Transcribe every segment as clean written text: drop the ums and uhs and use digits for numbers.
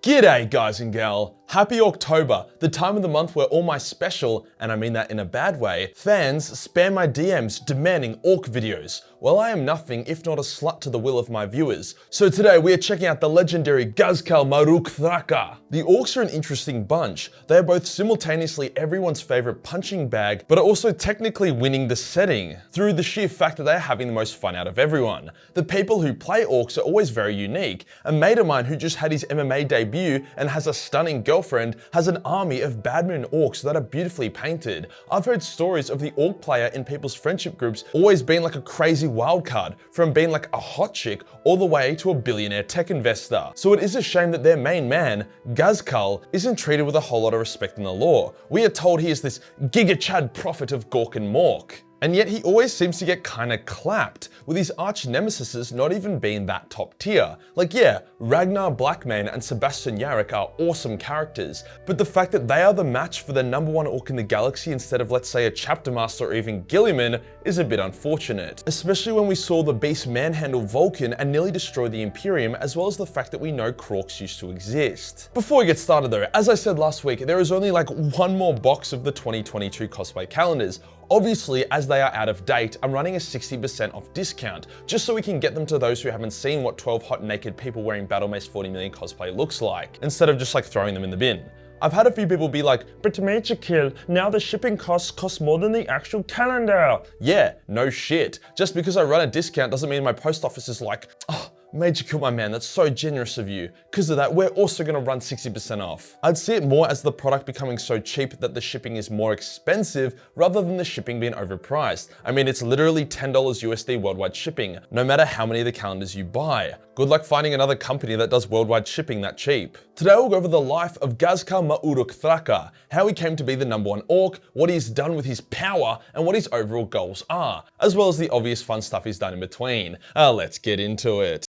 G'day guys and gal, happy Orktober, the time of the month where all my special, and I mean that in a bad way, fans spam my DMs demanding Ork videos. Well, I am nothing if not a slut to the will of my viewers. So today we are checking out the legendary Ghazghkull Uruk Thraka. The Orks are an interesting bunch. They are both simultaneously everyone's favorite punching bag, but are also technically winning the setting through the sheer fact that they are having the most fun out of everyone. The people who play Orks are always very unique. A mate of mine who just had his MMA debut and has a stunning girlfriend has an army of badminton Orks that are beautifully painted. I've heard stories of the Ork player in people's friendship groups always being like a crazy wildcard, from being like a hot chick all the way to a billionaire tech investor. So it is a shame that their main man, Ghazghkull, isn't treated with a whole lot of respect in the lore. We are told he is this Giga Chad prophet of Gork and Mork. And yet he always seems to get kinda clapped, with his arch nemesises not even being that top tier. Like yeah, Ragnar Blackmane and Sebastian Yarrick are awesome characters, but the fact that they are the match for the #1 Ork in the galaxy instead of let's say a Chapter Master or even Gilliman is a bit unfortunate. Especially when we saw the beast manhandle Vulcan and nearly destroy the Imperium, as well as the fact that we know Krorks used to exist. Before we get started though, as I said last week, there is only like one more box of the 2022 cosplay calendars. Obviously, as they are out of date, I'm running a 60% off discount, just so we can get them to those who haven't seen what 12 hot naked people wearing Battlemace 40 million cosplay looks like, instead of just like throwing them in the bin. I've had a few people be like, but Majorkill, now the shipping costs more than the actual calendar. Yeah, no shit. Just because I run a discount doesn't mean my post office is like, oh, Majorkill, my man, that's so generous of you. Because of that, we're also gonna run 60% off. I'd see it more as the product becoming so cheap that the shipping is more expensive rather than the shipping being overpriced. I mean, it's literally $10 USD worldwide shipping, no matter how many of the calendars you buy. Good luck finding another company that does worldwide shipping that cheap. Today we'll go over the life of Ghazghkull Uruk Thraka, how he came to be the #1 Ork, what he's done with his power, and what his overall goals are, as well as the obvious fun stuff he's done in between. Let's get into it.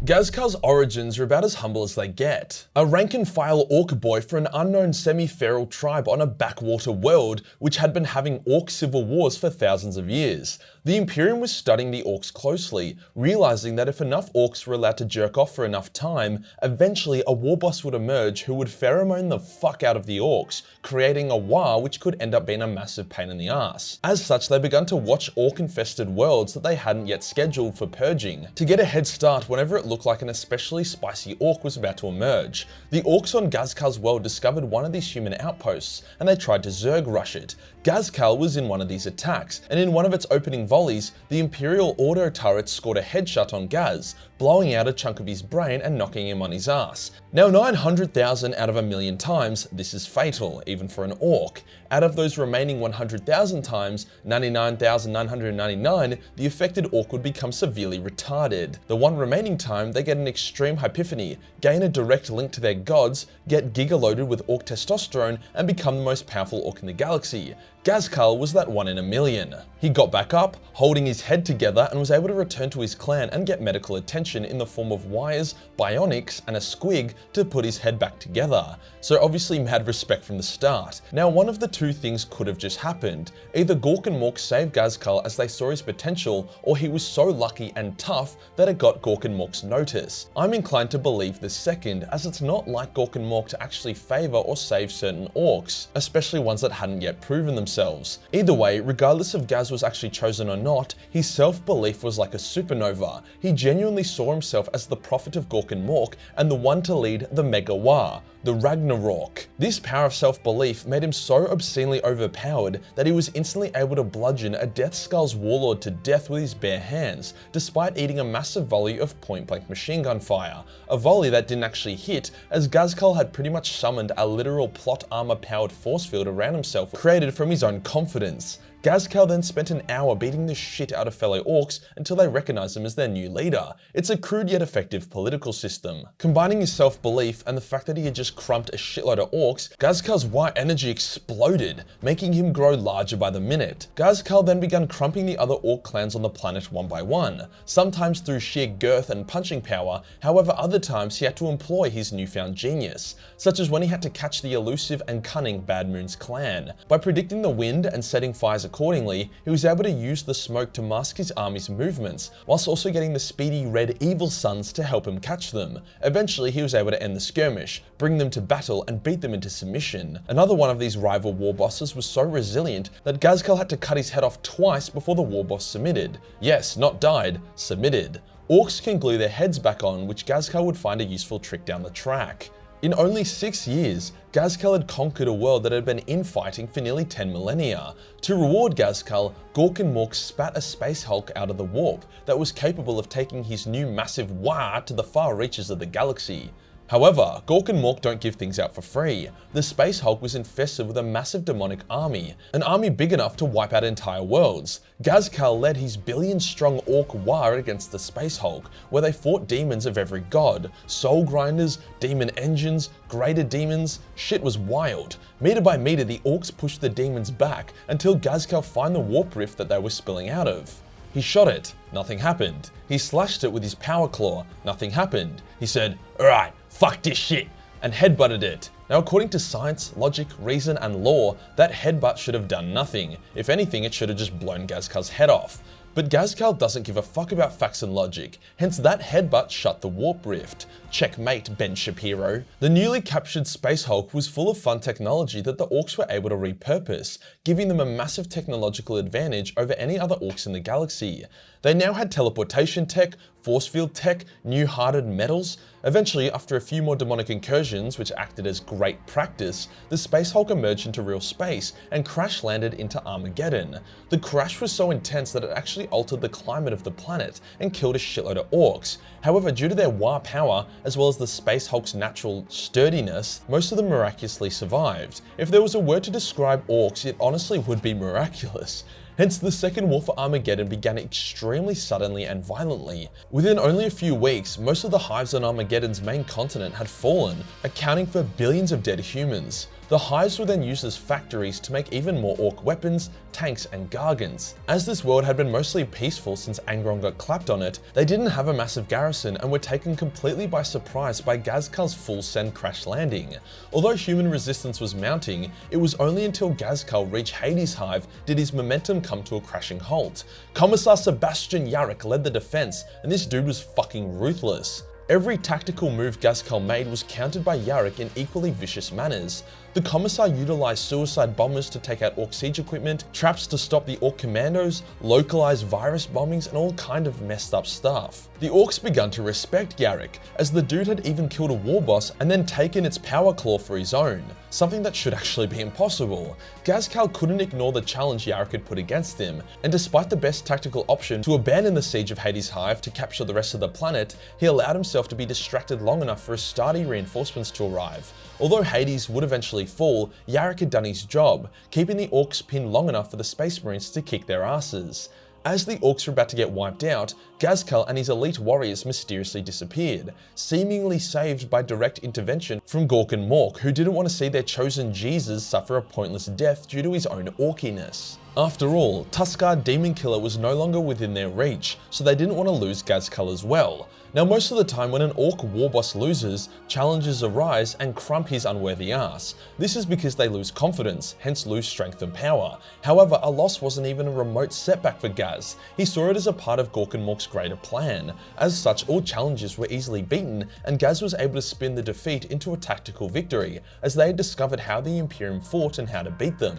Ghazghkull's origins are about as humble as they get. A rank-and-file Ork boy for an unknown semi-feral tribe on a backwater world which had been having Ork civil wars for thousands of years. The Imperium was studying the Orks closely, realizing that if enough Orks were allowed to jerk off for enough time, eventually a war boss would emerge who would pheromone the fuck out of the Orks, creating a war which could end up being a massive pain in the ass. As such, they began to watch Ork-infested worlds that they hadn't yet scheduled for purging, to get a head start whenever it looked like an especially spicy Ork was about to emerge. The Orks on Ghazghkull's world discovered one of these human outposts, and they tried to Zerg rush it. Ghazghkull was in one of these attacks, and in one of its opening volleys, the Imperial auto turret scored a headshot on Gaz, blowing out a chunk of his brain and knocking him on his ass. Now 900,000 out of 1,000,000 times, this is fatal, even for an Ork. Out of those remaining 100,000 times, 99,999, the affected Ork would become severely retarded. The one remaining time, they get an extreme hypophany, gain a direct link to their gods, get gigaloaded with Ork testosterone, and become the most powerful Ork in the galaxy. Ghazghkull was that 1 in 1,000,000. He got back up, holding his head together, and was able to return to his clan and get medical attention in the form of wires, bionics, and a squig to put his head back together. So obviously mad respect from the start. Now one of the two things could have just happened. Either Gork and Mork saved Ghazghkull as they saw his potential, or he was so lucky and tough that it got Gork and Mork's notice. I'm inclined to believe the second, as it's not like Gork and Mork to actually favor or save certain Orks, especially ones that hadn't yet proven themselves. Either way, regardless if Gaz was actually chosen or not, his self-belief was like a supernova. He genuinely saw himself as the prophet of Gork and Mork and the one to lead the Mega War, the Ragnarok. This power of self-belief made him so obscenely overpowered that he was instantly able to bludgeon a Death Skull's warlord to death with his bare hands, despite eating a massive volley of point-blank machine gun fire. A volley that didn't actually hit, as Ghazghkull had pretty much summoned a literal plot armor-powered force field around himself created from his own confidence. Ghazghkull then spent an hour beating the shit out of fellow Orks until they recognized him as their new leader. It's a crude yet effective political system. Combining his self-belief and the fact that he had just crumped a shitload of Orks, Ghazghkull's white energy exploded, making him grow larger by the minute. Ghazghkull then began crumping the other Ork clans on the planet one by one, sometimes through sheer girth and punching power, however other times he had to employ his newfound genius, such as when he had to catch the elusive and cunning Bad Moon's clan. By predicting the wind and setting fires accordingly, he was able to use the smoke to mask his army's movements, whilst also getting the speedy red evil sons to help him catch them. Eventually, he was able to end the skirmish, bring them to battle, and beat them into submission. Another one of these rival war bosses was so resilient that Ghazghkull had to cut his head off twice before the war boss submitted. Yes, not died, submitted. Orcs can glue their heads back on, which Ghazghkull would find a useful trick down the track. In only 6 years, Ghazghkull had conquered a world that had been infighting for nearly 10 millennia. To reward Ghazghkull, Gork spat a space hulk out of the warp that was capable of taking his new massive Wah to the far reaches of the galaxy. However, Gork don't give things out for free. The Space Hulk was infested with a massive demonic army, an army big enough to wipe out entire worlds. Ghazghkull led his billion-strong Orc war against the Space Hulk, where they fought demons of every god, soul grinders, demon engines, greater demons. Shit was wild. Meter by meter, the Orcs pushed the demons back until Ghazghkull found the warp rift that they were spilling out of. He shot it, nothing happened. He slashed it with his power claw, nothing happened. He said, "Alright, fuck this shit," and headbutted it. Now, according to science, logic, reason, and law, that headbutt should have done nothing. If anything, it should have just blown Ghazghkull's head off. But Ghazghkull doesn't give a fuck about facts and logic, hence that headbutt shut the warp rift. Checkmate, Ben Shapiro. The newly captured Space Hulk was full of fun technology that the Orcs were able to repurpose, giving them a massive technological advantage over any other Orcs in the galaxy. They now had teleportation tech, force field tech, new hardened metals. Eventually, after a few more demonic incursions, which acted as great practice, the Space Hulk emerged into real space and crash landed into Armageddon. The crash was so intense that it actually altered the climate of the planet and killed a shitload of Orcs. However, due to their Wah power, as well as the Space Hulk's natural sturdiness, most of them miraculously survived. If there was a word to describe Orcs, it honestly would be miraculous. Hence, the second war for Armageddon began extremely suddenly and violently. Within only a few weeks, most of the hives on Armageddon's main continent had fallen, accounting for billions of dead humans. The hives were then used as factories to make even more Orc weapons, tanks, and gargants. As this world had been mostly peaceful since Angron got clapped on it, they didn't have a massive garrison and were taken completely by surprise by Ghazghkull's full send crash landing. Although human resistance was mounting, it was only until Ghazghkull reached Hades' hive did his momentum come to a crashing halt. Commissar Sebastian Yarrick led the defense, and this dude was fucking ruthless. Every tactical move Ghazghkull made was countered by Yarrick in equally vicious manners. The Commissar utilized suicide bombers to take out Orc siege equipment, traps to stop the Orc commandos, localized virus bombings, and all kind of messed up stuff. The Orcs began to respect Yarrick, as the dude had even killed a war boss and then taken its power claw for his own, something that should actually be impossible. Ghazghkull couldn't ignore the challenge Yarrick had put against him, and despite the best tactical option to abandon the siege of Hades' hive to capture the rest of the planet, he allowed himself to be distracted long enough for Astarte reinforcements to arrive. Although Hades would eventually fall, Yarrick had done his job, keeping the Orcs pinned long enough for the Space Marines to kick their asses. As the Orcs were about to get wiped out, Ghazghkull and his elite warriors mysteriously disappeared, seemingly saved by direct intervention from Gork, who didn't want to see their chosen Jesus suffer a pointless death due to his own orkiness. After all, Tuskar Demon Killer was no longer within their reach, so they didn't want to lose Ghazghkull as well. Now, most of the time when an Orc war boss loses, challenges arise and crump his unworthy ass. This is because they lose confidence, hence lose strength and power. However, a loss wasn't even a remote setback for Gaz. He saw it as a part of Gork greater plan. As such, all challenges were easily beaten, and Gaz was able to spin the defeat into a tactical victory, as they had discovered how the Imperium fought and how to beat them.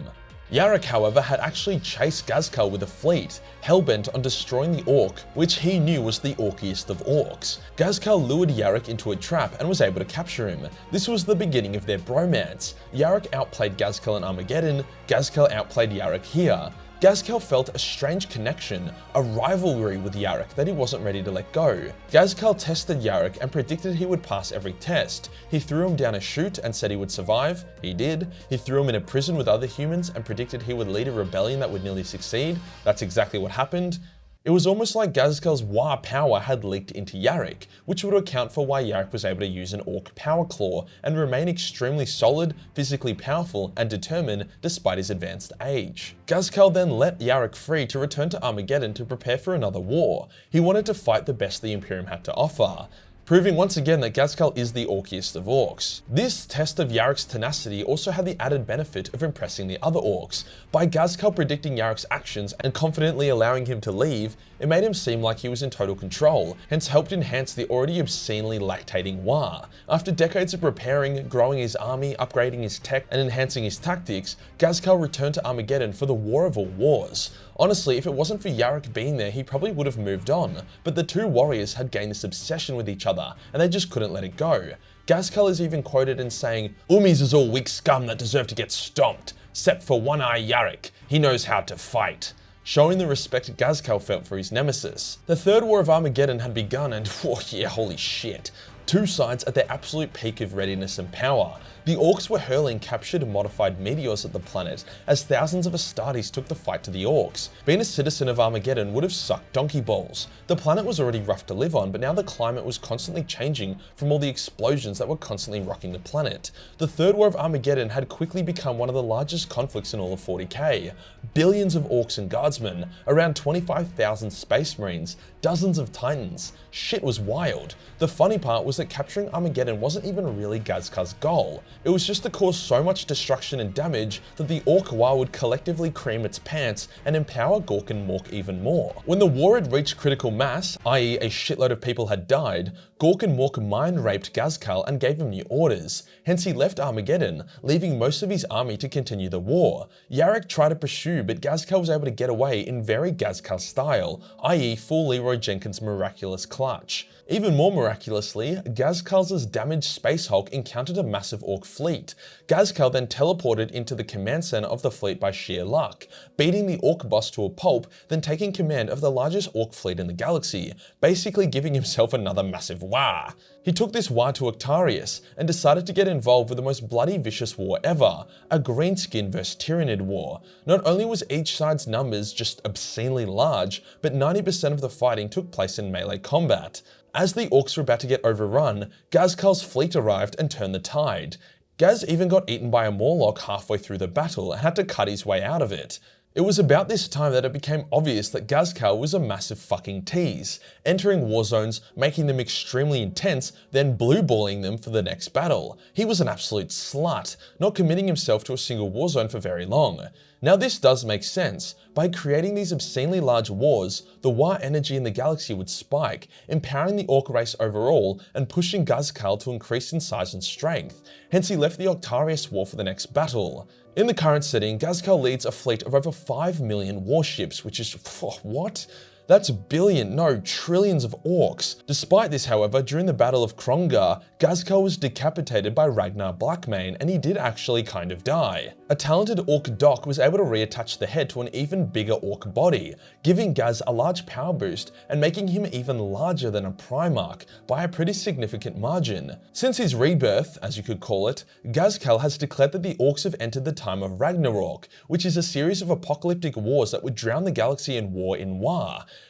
Yarrick, however, had actually chased Ghazghkull with a fleet, hellbent on destroying the Orc, which he knew was the orkiest of Orcs. Ghazghkull lured Yarrick into a trap and was able to capture him. This was the beginning of their bromance. Yarrick outplayed Ghazghkull in Armageddon, Ghazghkull outplayed Yarrick here. Ghazghkull felt a strange connection, a rivalry with Yarrick that he wasn't ready to let go. Ghazghkull tested Yarrick and predicted he would pass every test. He threw him down a chute and said he would survive. He did. He threw him in a prison with other humans and predicted he would lead a rebellion that would nearly succeed. That's exactly what happened. It was almost like Ghazghkull's Wah power had leaked into Yarrick, which would account for why Yarrick was able to use an Orc power claw and remain extremely solid, physically powerful, and determined despite his advanced age. Ghazghkull then let Yarrick free to return to Armageddon to prepare for another war. He wanted to fight the best the Imperium had to offer. proving once again that Ghazghkull is the orkiest of orcs. This test of Yarok's tenacity also had the added benefit of impressing the other orcs. By Ghazghkull predicting Yarok's actions and confidently allowing him to leave, it made him seem like he was in total control, hence helped enhance the already obscenely lactating War. After decades of preparing, growing his army, upgrading his tech, and enhancing his tactics, Ghazghkull returned to Armageddon for the War of all wars. Honestly, if it wasn't for Yarok being there, he probably would have moved on, but the two warriors had gained this obsession with each other, and they just couldn't let it go. Ghazghkull is even quoted in saying, "Umis is all weak scum that deserve to get stomped, except for One-Eye Yarok. He knows how to fight," showing the respect Ghazghkull felt for his nemesis. The Third War of Armageddon had begun and, oh yeah, holy shit. Two sides at their absolute peak of readiness and power. The orcs were hurling captured and modified meteors at the planet as thousands of Astartes took the fight to the orcs. Being a citizen of Armageddon would have sucked donkey balls. The planet was already rough to live on, but now the climate was constantly changing from all the explosions that were constantly rocking the planet. The Third War of Armageddon had quickly become one of the largest conflicts in all of 40k. Billions of orcs and guardsmen, around 25,000 space marines, dozens of titans. Shit was wild. The funny part was that capturing Armageddon wasn't even really Ghazghkull's goal. It was just to cause so much destruction and damage that the Ork War would collectively cream its pants and empower Gork and Mork even more. When the war had reached critical mass, i.e. a shitload of people had died, Gork and Mork mind-raped Ghazghkull and gave him new orders. Hence he left Armageddon, leaving most of his army to continue the war. Yarok tried to pursue, but Ghazghkull was able to get away in very Ghazghkull style, i.e. full Leroy Jenkins miraculous clutch. Even more miraculously, Ghazghkull's damaged Space Hulk encountered a massive Ork fleet. Ghazghkull then teleported into the command center of the fleet by sheer luck, beating the Ork boss to a pulp, then taking command of the largest Ork fleet in the galaxy, basically giving himself another massive wah. He took this wah to Octarius and decided to get involved with the most bloody vicious war ever, a greenskin vs Tyrannid war. Not only was each side's numbers just obscenely large, but 90% of the fighting took place in melee combat. As the orcs were about to get overrun, Ghazghkull's fleet arrived and turned the tide. Gaz even got eaten by a Morlock halfway through the battle and had to cut his way out of it. It was about this time that it became obvious that Ghazghkull was a massive fucking tease, entering war zones, making them extremely intense, then blue-balling them for the next battle. He was an absolute slut, not committing himself to a single war zone for very long. Now this does make sense. By creating these obscenely large wars, the war energy in the galaxy would spike, empowering the Ork race overall and pushing Ghazghkull to increase in size and strength. Hence he left the Octarius War for the next battle. In the current setting, Ghazghkull leads a fleet of over 5 million warships, which is, what? That's billion, no, trillions of orcs. Despite this, however, during the Battle of Krongar, Ghazghkull was decapitated by Ragnar Blackmane, and he did actually kind of die. A talented orc doc was able to reattach the head to an even bigger orc body, giving Gaz a large power boost and making him even larger than a Primarch by a pretty significant margin. Since his rebirth, as you could call it, Ghazghkull has declared that the orcs have entered the time of Ragnarok, which is a series of apocalyptic wars that would drown the galaxy in war.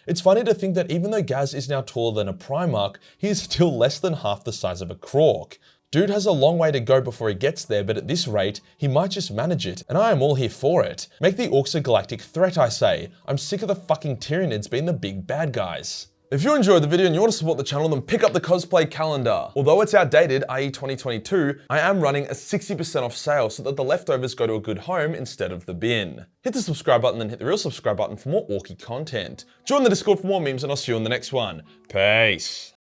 It's funny to think that even though Gaz is now taller than a Primarch, he is still less than half the size of a Krork. Dude has a long way to go before he gets there, but at this rate, he might just manage it, and I am all here for it. Make the orcs a galactic threat, I say. I'm sick of the fucking Tyranids being the big bad guys. If you enjoyed the video and you want to support the channel, then pick up the cosplay calendar. Although it's outdated, i.e. 2022, I am running a 60% off sale so that the leftovers go to a good home instead of the bin. Hit the subscribe button, then hit the real subscribe button for more orky content. Join the Discord for more memes, and I'll see you in the next one. Peace.